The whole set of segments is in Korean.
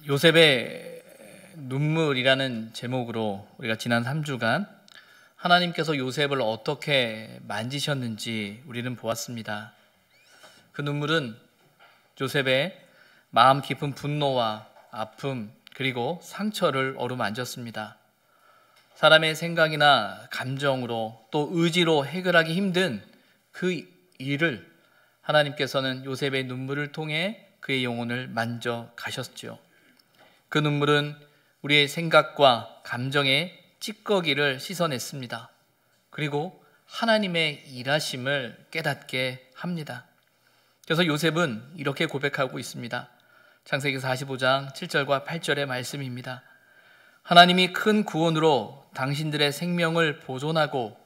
요셉의 눈물이라는 제목으로 우리가 지난 3주간 하나님께서 요셉을 어떻게 만지셨는지 우리는 보았습니다. 그 눈물은 요셉의 마음 깊은 분노와 아픔 그리고 상처를 어루만졌습니다. 사람의 생각이나 감정으로 또 의지로 해결하기 힘든 그 일을 하나님께서는 요셉의 눈물을 통해 그의 영혼을 만져 가셨죠. 그 눈물은 우리의 생각과 감정의 찌꺼기를 씻어냈습니다. 그리고 하나님의 일하심을 깨닫게 합니다. 그래서 요셉은 이렇게 고백하고 있습니다. 창세기 45장 7절과 8절의 말씀입니다. 하나님이 큰 구원으로 당신들의 생명을 보존하고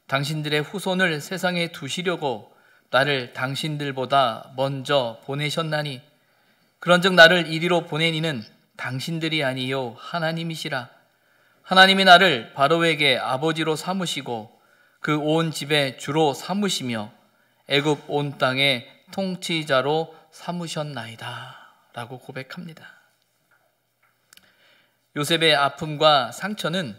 당신들의 후손을 세상에 두시려고 나를 당신들보다 먼저 보내셨나니 그런즉 나를 이리로 보낸 이는 당신들이 아니요 하나님이시라. 하나님이 나를 바로에게 아버지로 삼으시고 그 온 집의 주로 삼으시며 애굽 온 땅의 통치자로 삼으셨나이다 라고 고백합니다. 요셉의 아픔과 상처는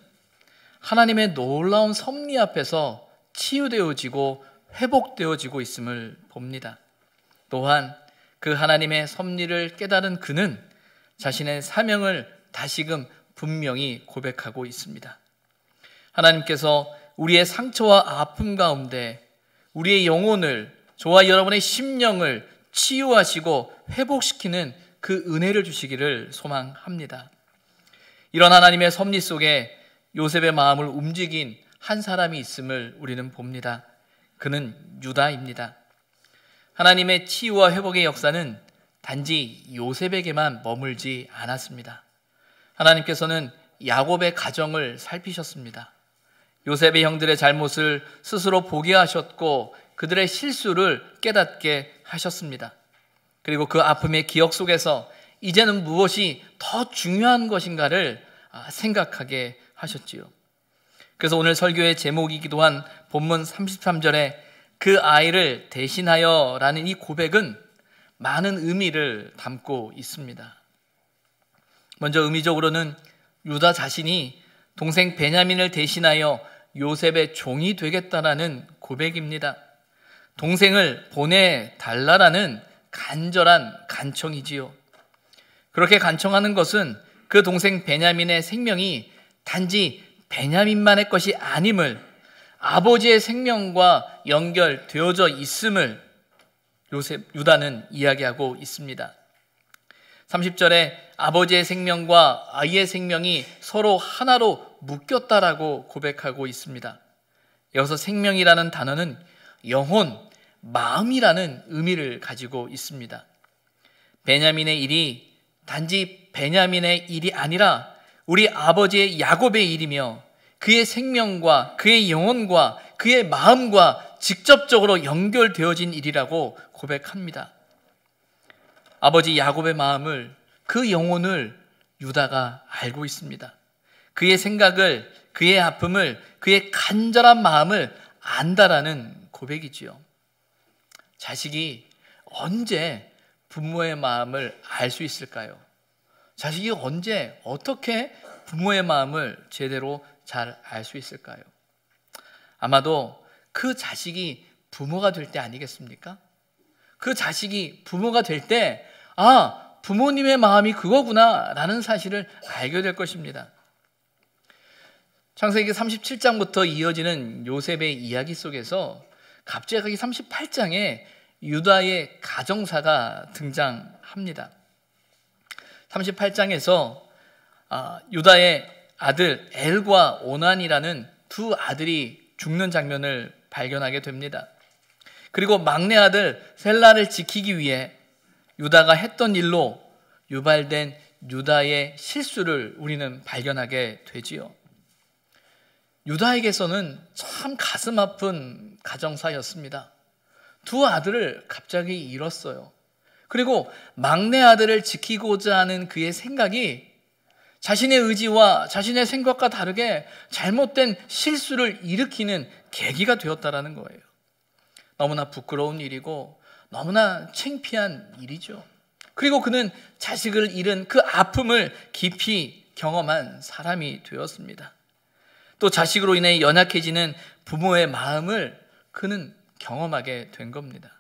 하나님의 놀라운 섭리 앞에서 치유되어지고 회복되어지고 있음을 봅니다. 또한 그 하나님의 섭리를 깨달은 그는 자신의 사명을 다시금 분명히 고백하고 있습니다. 하나님께서 우리의 상처와 아픔 가운데 우리의 영혼을, 저와 여러분의 심령을 치유하시고 회복시키는 그 은혜를 주시기를 소망합니다. 이런 하나님의 섭리 속에 요셉의 마음을 움직인 한 사람이 있음을 우리는 봅니다. 그는 유다입니다. 하나님의 치유와 회복의 역사는 단지 요셉에게만 머물지 않았습니다. 하나님께서는 야곱의 가정을 살피셨습니다. 요셉의 형들의 잘못을 스스로 보게 하셨고 그들의 실수를 깨닫게 하셨습니다. 그리고 그 아픔의 기억 속에서 이제는 무엇이 더 중요한 것인가를 생각하게 하셨지요. 그래서 오늘 설교의 제목이기도 한 본문 33절에 그 아이를 대신하여 라는 이 고백은 많은 의미를 담고 있습니다. 먼저 의미적으로는 유다 자신이 동생 베냐민을 대신하여 요셉의 종이 되겠다라는 고백입니다. 동생을 보내달라라는 간절한 간청이지요. 그렇게 간청하는 것은 그 동생 베냐민의 생명이 단지 베냐민만의 것이 아님을, 아버지의 생명과 연결되어져 있음을 유다는 이야기하고 있습니다. 30절에 아버지의 생명과 아이의 생명이 서로 하나로 묶였다라고 고백하고 있습니다. 여기서 생명이라는 단어는 영혼, 마음이라는 의미를 가지고 있습니다. 베냐민의 일이 단지 베냐민의 일이 아니라 우리 아버지의 야곱의 일이며 그의 생명과 그의 영혼과 그의 마음과 직접적으로 연결되어진 일이라고 고백합니다. 아버지 야곱의 마음을, 그 영혼을 유다가 알고 있습니다. 그의 생각을, 그의 아픔을, 그의 간절한 마음을 안다라는 고백이지요. 자식이 언제 부모의 마음을 알 수 있을까요? 자식이 언제 어떻게 부모의 마음을 제대로 잘 알 수 있을까요? 아마도 그 자식이 부모가 될 때 아니겠습니까? 그 자식이 부모가 될 때 부모님의 마음이 그거구나 라는 사실을 알게 될 것입니다. 창세기 37장부터 이어지는 요셉의 이야기 속에서 갑자기 38장에 유다의 가정사가 등장합니다. 38장에서 유다의 아들 엘과 오난이라는 두 아들이 죽는 장면을 발견하게 됩니다. 그리고 막내 아들 셀라를 지키기 위해 유다가 했던 일로 유발된 유다의 실수를 우리는 발견하게 되지요. 유다에게서는 참 가슴 아픈 가정사였습니다. 두 아들을 갑자기 잃었어요. 그리고 막내 아들을 지키고자 하는 그의 생각이 자신의 의지와 자신의 생각과 다르게 잘못된 실수를 일으키는 계기가 되었다라는 거예요. 너무나 부끄러운 일이고 너무나 창피한 일이죠. 그리고 그는 자식을 잃은 그 아픔을 깊이 경험한 사람이 되었습니다. 또 자식으로 인해 연약해지는 부모의 마음을 그는 경험하게 된 겁니다.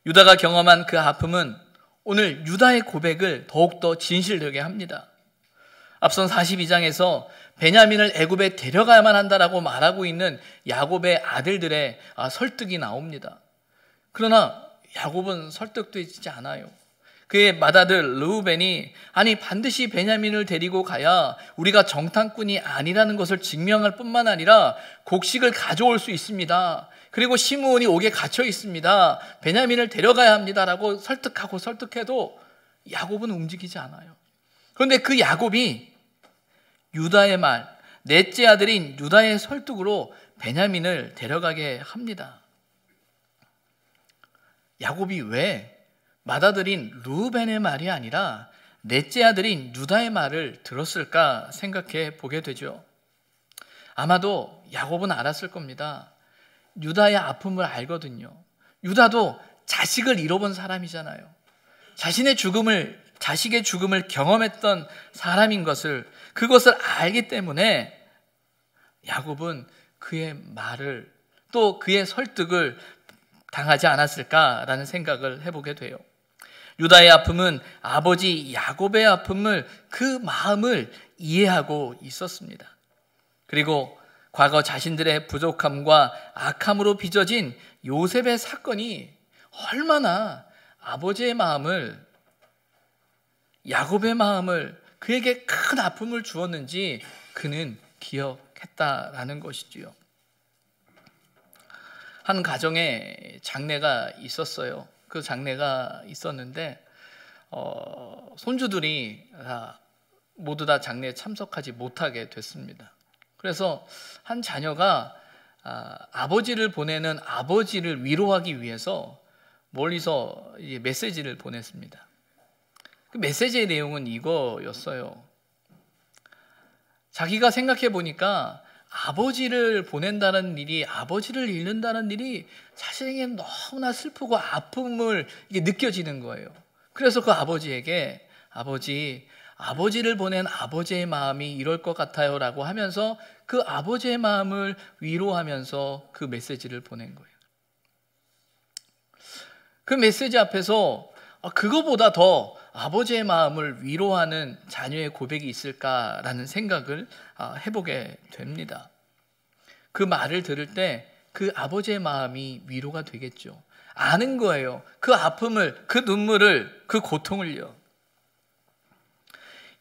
유다가 경험한 그 아픔은 오늘 유다의 고백을 더욱더 진실되게 합니다. 앞선 42장에서 베냐민을 애굽에 데려가야만 한다라고 말하고 있는 야곱의 아들들의 설득이 나옵니다. 그러나 야곱은 설득되지 않아요. 그의 맏아들 르우벤이 아니 반드시 베냐민을 데리고 가야 우리가 정탐꾼이 아니라는 것을 증명할 뿐만 아니라 곡식을 가져올 수 있습니다. 그리고 시므온이 옥에 갇혀 있습니다. 베냐민을 데려가야 합니다라고 설득해도 야곱은 움직이지 않아요. 그런데 그 야곱이 유다의 말, 넷째 아들인 유다의 설득으로 베냐민을 데려가게 합니다. 야곱이 왜 맏아들인 르우벤의 말이 아니라 넷째 아들인 유다의 말을 들었을까 생각해 보게 되죠. 아마도 야곱은 알았을 겁니다. 유다의 아픔을 알거든요. 유다도 자식을 잃어본 사람이잖아요. 자식의 죽음을 경험했던 사람인 그것을 알기 때문에 야곱은 그의 말을 또 그의 설득을 당하지 않았을까라는 생각을 해보게 돼요. 유다의 아픔은 아버지 야곱의 아픔을 그 마음을 이해하고 있었습니다. 그리고 과거 자신들의 부족함과 악함으로 빚어진 요셉의 사건이 얼마나 아버지의 마음을 야곱의 마음을 그에게 큰 아픔을 주었는지 그는 기억했다라는 것이지요. 한 가정에 장례가 있었어요. 그 장례가 있었는데 손주들이 모두 다 장례에 참석하지 못하게 됐습니다. 그래서 한 자녀가 아버지를 보내는 아버지를 위로하기 위해서 멀리서 메시지를 보냈습니다. 그 메시지의 내용은 이거였어요. 자기가 생각해 보니까 아버지를 보낸다는 일이, 아버지를 잃는다는 일이 자신에게 너무나 슬프고 아픔을 느껴지는 거예요. 그래서 그 아버지에게 아버지를 보낸 아버지의 마음이 이럴 것 같아요 라고 하면서 그 아버지의 마음을 위로하면서 그 메시지를 보낸 거예요. 그 메시지 앞에서 그거보다 더 아버지의 마음을 위로하는 자녀의 고백이 있을까라는 생각을 해보게 됩니다. 그 말을 들을 때 그 아버지의 마음이 위로가 되겠죠. 아는 거예요. 그 아픔을, 그 눈물을, 그 고통을요.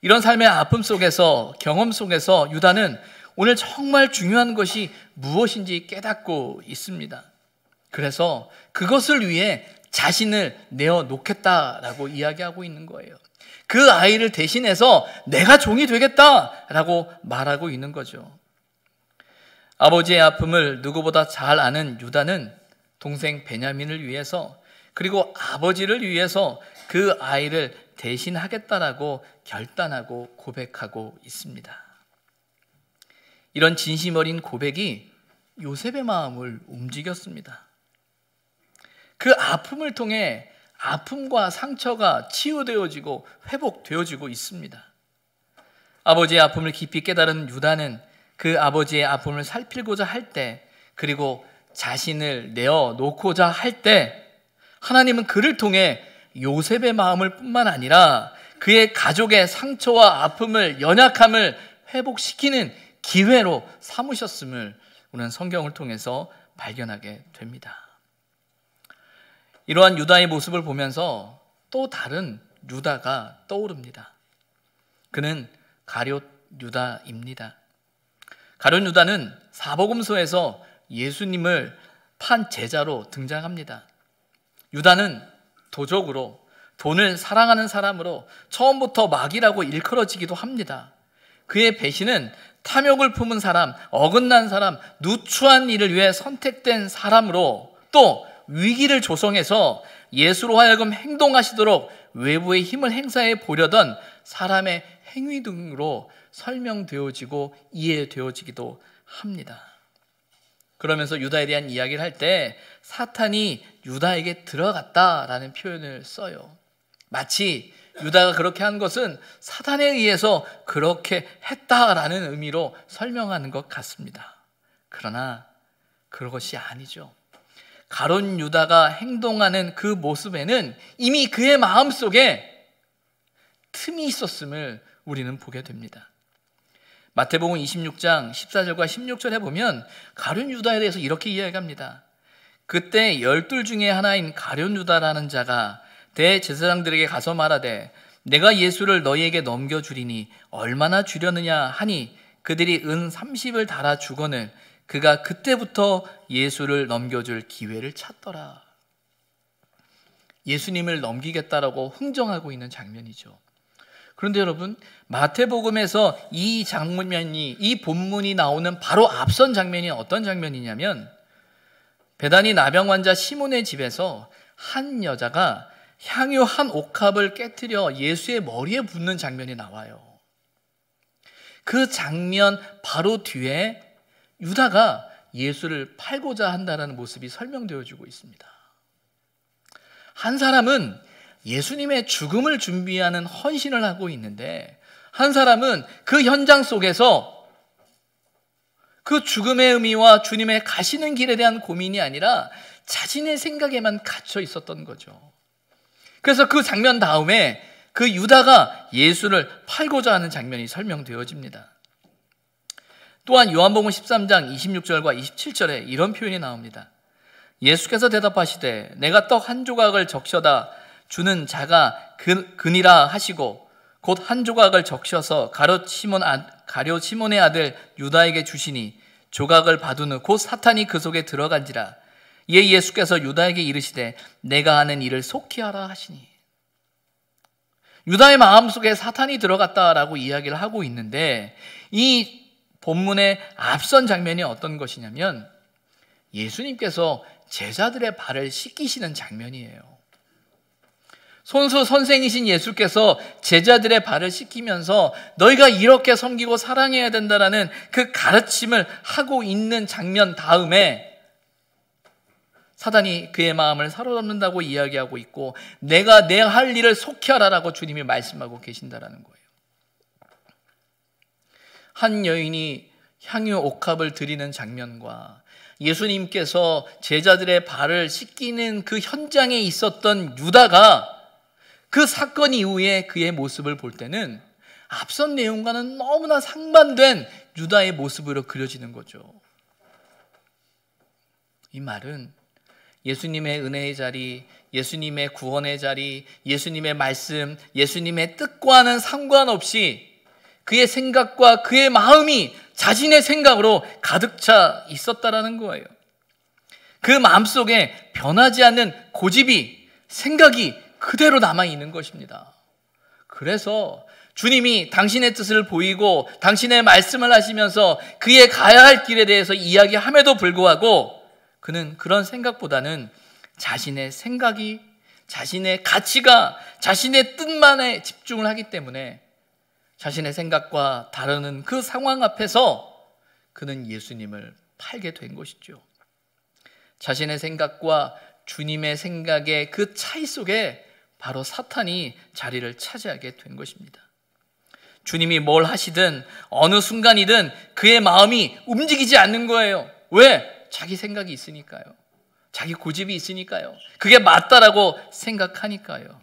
이런 삶의 아픔 속에서, 경험 속에서 유다는 오늘 정말 중요한 것이 무엇인지 깨닫고 있습니다. 그래서 그것을 위해 자신을 내어놓겠다라고 이야기하고 있는 거예요. 그 아이를 대신해서 내가 종이 되겠다라고 말하고 있는 거죠. 아버지의 아픔을 누구보다 잘 아는 유다는 동생 베냐민을 위해서 그리고 아버지를 위해서 그 아이를 대신하겠다라고 결단하고 고백하고 있습니다. 이런 진심 어린 고백이 요셉의 마음을 움직였습니다. 그 아픔을 통해 아픔과 상처가 치유되어지고 회복되어지고 있습니다. 아버지의 아픔을 깊이 깨달은 유다는 그 아버지의 아픔을 살피고자 할 때, 그리고 자신을 내어놓고자 할 때 하나님은 그를 통해 요셉의 마음을 뿐만 아니라 그의 가족의 상처와 아픔을, 연약함을 회복시키는 기회로 삼으셨음을 우리는 성경을 통해서 발견하게 됩니다. 이러한 유다의 모습을 보면서 또 다른 유다가 떠오릅니다. 그는 가룟 유다입니다. 가룟 유다는 사복음서에서 예수님을 판 제자로 등장합니다. 유다는 도적으로, 돈을 사랑하는 사람으로 처음부터 마귀라고 일컬어지기도 합니다. 그의 배신은 탐욕을 품은 사람, 어긋난 사람, 누추한 일을 위해 선택된 사람으로, 또 위기를 조성해서 예수로 하여금 행동하시도록 외부의 힘을 행사해 보려던 사람의 행위 등으로 설명되어지고 이해되어지기도 합니다. 그러면서 유다에 대한 이야기를 할 때 사탄이 유다에게 들어갔다라는 표현을 써요. 마치 유다가 그렇게 한 것은 사단에 의해서 그렇게 했다라는 의미로 설명하는 것 같습니다. 그러나 그것이 아니죠. 가룟 유다가 행동하는 그 모습에는 이미 그의 마음속에 틈이 있었음을 우리는 보게 됩니다. 마태복음 26장 14절과 16절에 보면 가룟 유다에 대해서 이렇게 이야기합니다. 그때 12 중에 하나인 가룟 유다라는 자가 대제사장들에게 가서 말하되 내가 예수를 너희에게 넘겨주리니 얼마나 주려느냐 하니 그들이 은 30을 달아 주거늘 그가 그때부터 예수를 넘겨줄 기회를 찾더라. 예수님을 넘기겠다라고 흥정하고 있는 장면이죠. 그런데 여러분, 마태복음에서 이 장면이, 이 본문이 나오는 바로 앞선 장면이 어떤 장면이냐면 베다니 나병 환자 시몬의 집에서 한 여자가 향유 한 옥합을 깨트려 예수의 머리에 붓는 장면이 나와요. 그 장면 바로 뒤에 유다가 예수를 팔고자 한다는 모습이 설명되어지고 있습니다. 한 사람은 예수님의 죽음을 준비하는 헌신을 하고 있는데 한 사람은 그 현장 속에서 그 죽음의 의미와 주님의 가시는 길에 대한 고민이 아니라 자신의 생각에만 갇혀 있었던 거죠. 그래서 그 장면 다음에 그 유다가 예수를 팔고자 하는 장면이 설명되어집니다. 또한 요한복음 13장 26절과 27절에 이런 표현이 나옵니다. 예수께서 대답하시되 내가 떡 한 조각을 적셔다 주는 자가 그니라 하시고 곧 한 조각을 적셔서 가룟 시몬의 아들 유다에게 주시니 조각을 받은 후 곧 사탄이 그 속에 들어간지라. 이에 예수께서 유다에게 이르시되 내가 하는 일을 속히 하라 하시니. 유다의 마음속에 사탄이 들어갔다라고 이야기를 하고 있는데 이 본문의 앞선 장면이 어떤 것이냐면 예수님께서 제자들의 발을 씻기시는 장면이에요. 손수 선생이신 예수께서 제자들의 발을 씻기면서 너희가 이렇게 섬기고 사랑해야 된다라는 그 가르침을 하고 있는 장면 다음에 사단이 그의 마음을 사로잡는다고 이야기하고 있고 내가 내 할 일을 속히 하라라고 주님이 말씀하고 계신다라는 거예요. 한 여인이 향유 옥합을 드리는 장면과 예수님께서 제자들의 발을 씻기는 그 현장에 있었던 유다가 그 사건 이후에 그의 모습을 볼 때는 앞선 내용과는 너무나 상반된 유다의 모습으로 그려지는 거죠. 이 말은 예수님의 은혜의 자리, 예수님의 구원의 자리, 예수님의 말씀, 예수님의 뜻과는 상관없이 그의 생각과 그의 마음이 자신의 생각으로 가득 차 있었다라는 거예요. 그 마음속에 변하지 않는 고집이, 생각이 그대로 남아있는 것입니다. 그래서 주님이 당신의 뜻을 보이고 당신의 말씀을 하시면서 그의 가야 할 길에 대해서 이야기함에도 불구하고 그는 그런 생각보다는 자신의 생각이, 자신의 가치가, 자신의 뜻만에 집중을 하기 때문에 자신의 생각과 다르는 그 상황 앞에서 그는 예수님을 팔게 된 것이죠. 자신의 생각과 주님의 생각의 그 차이 속에 바로 사탄이 자리를 차지하게 된 것입니다. 주님이 뭘 하시든 어느 순간이든 그의 마음이 움직이지 않는 거예요. 왜? 자기 생각이 있으니까요. 자기 고집이 있으니까요. 그게 맞다라고 생각하니까요.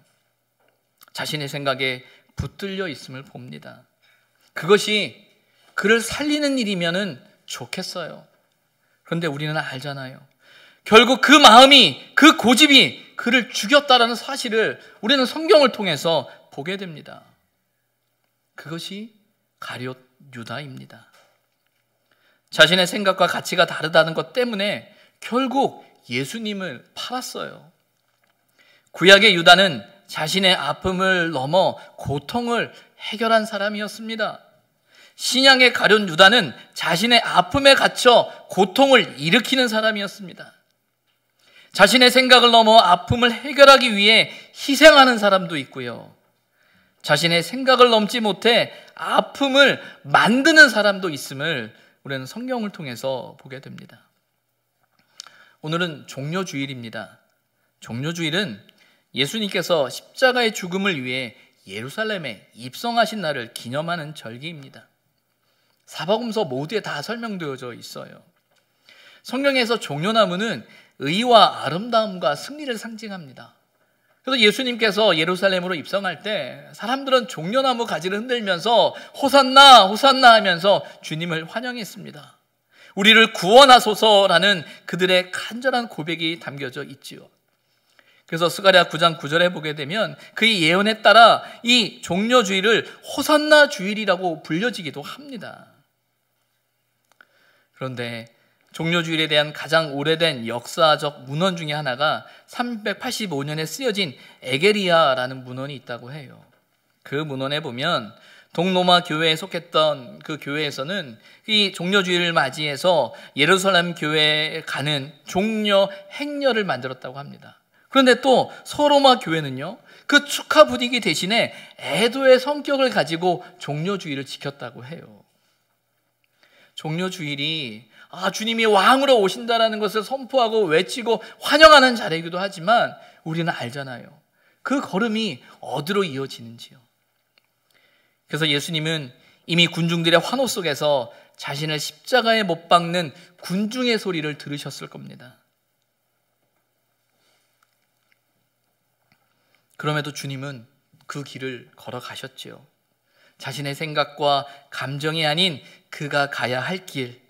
자신의 생각에 붙들려 있음을 봅니다. 그것이 그를 살리는 일이면은 좋겠어요. 그런데 우리는 알잖아요. 결국 그 마음이, 그 고집이 그를 죽였다라는 사실을 우리는 성경을 통해서 보게 됩니다. 그것이 가룟 유다입니다. 자신의 생각과 가치가 다르다는 것 때문에 결국 예수님을 팔았어요. 구약의 유다는 자신의 아픔을 넘어 고통을 해결한 사람이었습니다. 신약의 가룟 유다는 자신의 아픔에 갇혀 고통을 일으키는 사람이었습니다. 자신의 생각을 넘어 아픔을 해결하기 위해 희생하는 사람도 있고요. 자신의 생각을 넘지 못해 아픔을 만드는 사람도 있음을 우리는 성경을 통해서 보게 됩니다. 오늘은 종료주일입니다. 종료주일은 예수님께서 십자가의 죽음을 위해 예루살렘에 입성하신 날을 기념하는 절기입니다. 사복음서 모두에 다 설명되어져 있어요. 성경에서 종려나무는 의와 아름다움과 승리를 상징합니다. 그래서 예수님께서 예루살렘으로 입성할 때 사람들은 종려나무 가지를 흔들면서 호산나 호산나 하면서 주님을 환영했습니다. 우리를 구원하소서라는 그들의 간절한 고백이 담겨져 있지요. 그래서 스가랴 9장 9절에 보게 되면 그의 예언에 따라 이 종려주일을 호산나 주일이라고 불려지기도 합니다. 그런데 종려주일에 대한 가장 오래된 역사적 문헌 중에 하나가 385년에 쓰여진 에게리아라는 문헌이 있다고 해요. 그 문헌에 보면 동로마 교회에 속했던 그 교회에서는 이 종려주일을 맞이해서 예루살렘 교회에 가는 종려 행렬을 만들었다고 합니다. 그런데 또 서로마 교회는요, 그 축하 분위기 대신에 애도의 성격을 가지고 종려주일을 지켰다고 해요. 종려주일이 주님이 왕으로 오신다라는 것을 선포하고 외치고 환영하는 자리이기도 하지만 우리는 알잖아요. 그 걸음이 어디로 이어지는지요. 그래서 예수님은 이미 군중들의 환호 속에서 자신을 십자가에 못 박는 군중의 소리를 들으셨을 겁니다. 그럼에도 주님은 그 길을 걸어가셨지요. 자신의 생각과 감정이 아닌 그가 가야 할 길,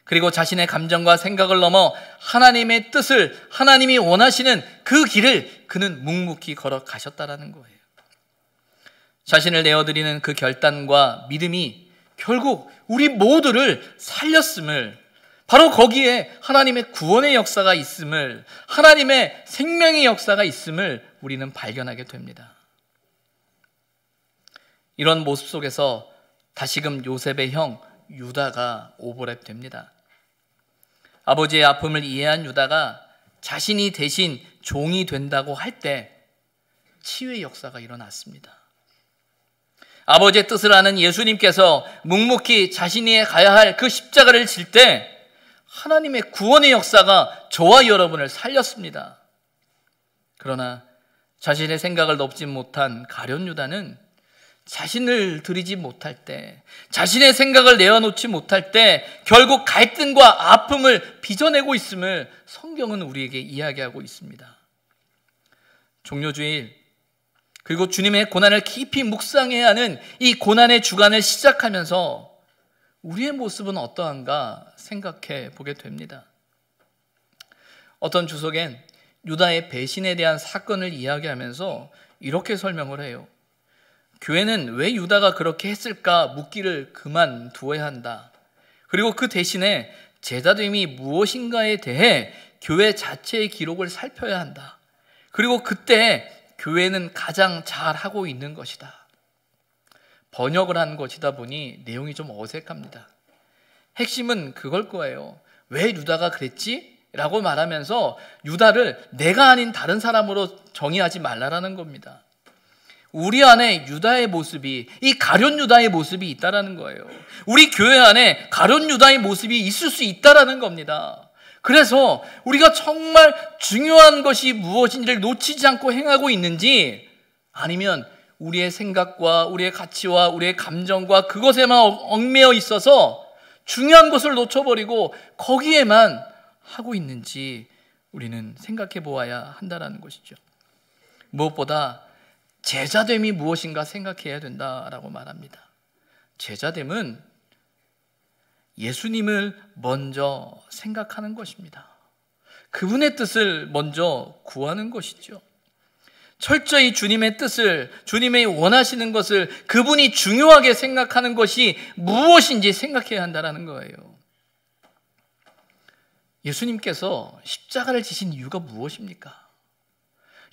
그리고 자신의 감정과 생각을 넘어 하나님의 뜻을, 하나님이 원하시는 그 길을 그는 묵묵히 걸어가셨다라는 거예요. 자신을 내어드리는 그 결단과 믿음이 결국 우리 모두를 살렸음을, 바로 거기에 하나님의 구원의 역사가 있음을, 하나님의 생명의 역사가 있음을 우리는 발견하게 됩니다. 이런 모습 속에서 다시금 요셉의 형 유다가 오버랩 됩니다. 아버지의 아픔을 이해한 유다가 자신이 대신 종이 된다고 할 때 치유의 역사가 일어났습니다. 아버지의 뜻을 아는 예수님께서 묵묵히 자신이 가야 할 그 십자가를 질 때 하나님의 구원의 역사가 저와 여러분을 살렸습니다. 그러나 자신의 생각을 넘지 못한 가룟 유다는 자신을 드리지 못할 때, 자신의 생각을 내어놓지 못할 때 결국 갈등과 아픔을 빚어내고 있음을 성경은 우리에게 이야기하고 있습니다. 종려주일, 그리고 주님의 고난을 깊이 묵상해야 하는 이 고난의 주간을 시작하면서 우리의 모습은 어떠한가 생각해 보게 됩니다. 어떤 주석엔 유다의 배신에 대한 사건을 이야기하면서 이렇게 설명을 해요. 교회는 왜 유다가 그렇게 했을까 묻기를 그만두어야 한다. 그리고 그 대신에 제자됨이 무엇인가에 대해 교회 자체의 기록을 살펴야 한다. 그리고 그때 교회는 가장 잘하고 있는 것이다. 번역을 한 것이다 보니 내용이 좀 어색합니다. 핵심은 그걸 거예요. 왜 유다가 그랬지? 라고 말하면서 유다를 내가 아닌 다른 사람으로 정의하지 말라라는 겁니다. 우리 안에 유다의 모습이, 이 가룟 유다의 모습이 있다라는 거예요. 우리 교회 안에 가룟 유다의 모습이 있을 수 있다라는 겁니다. 그래서 우리가 정말 중요한 것이 무엇인지를 놓치지 않고 행하고 있는지, 아니면 우리의 생각과 우리의 가치와 우리의 감정과 그것에만 얽매여 있어서 중요한 것을 놓쳐버리고 거기에만 하고 있는지 우리는 생각해 보아야 한다는 것이죠. 무엇보다 제자됨이 무엇인가 생각해야 된다라고 말합니다. 제자됨은 예수님을 먼저 생각하는 것입니다. 그분의 뜻을 먼저 구하는 것이죠. 철저히 주님의 뜻을, 주님의 원하시는 것을 그분이 중요하게 생각하는 것이 무엇인지 생각해야 한다는 거예요. 예수님께서 십자가를 지신 이유가 무엇입니까?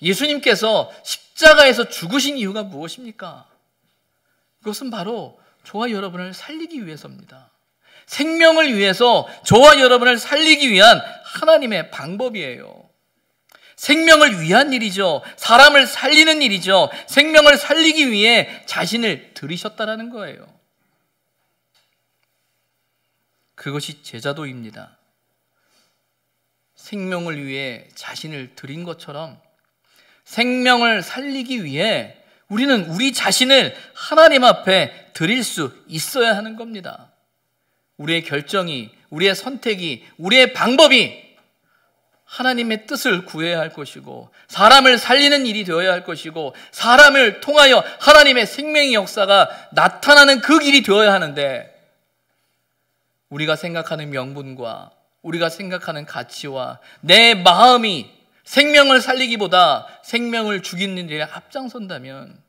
예수님께서 십자가에서 죽으신 이유가 무엇입니까? 그것은 바로 저와 여러분을 살리기 위해서입니다. 생명을 위해서 저와 여러분을 살리기 위한 하나님의 방법이에요. 생명을 위한 일이죠. 사람을 살리는 일이죠. 생명을 살리기 위해 자신을 들이셨다라는 거예요. 그것이 제자도입니다. 생명을 위해 자신을 드린 것처럼 생명을 살리기 위해 우리는 우리 자신을 하나님 앞에 드릴 수 있어야 하는 겁니다. 우리의 결정이, 우리의 선택이, 우리의 방법이 하나님의 뜻을 구해야 할 것이고, 사람을 살리는 일이 되어야 할 것이고, 사람을 통하여 하나님의 생명의 역사가 나타나는 그 길이 되어야 하는데, 우리가 생각하는 명분과 우리가 생각하는 가치와 내 마음이 생명을 살리기보다 생명을 죽이는 일에 앞장선다면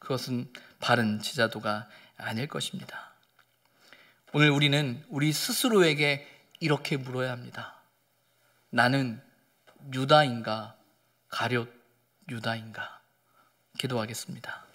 그것은 바른 지자도가 아닐 것입니다. 오늘 우리는 우리 스스로에게 이렇게 물어야 합니다. 나는 유다인가 가룟 유다인가? 기도하겠습니다.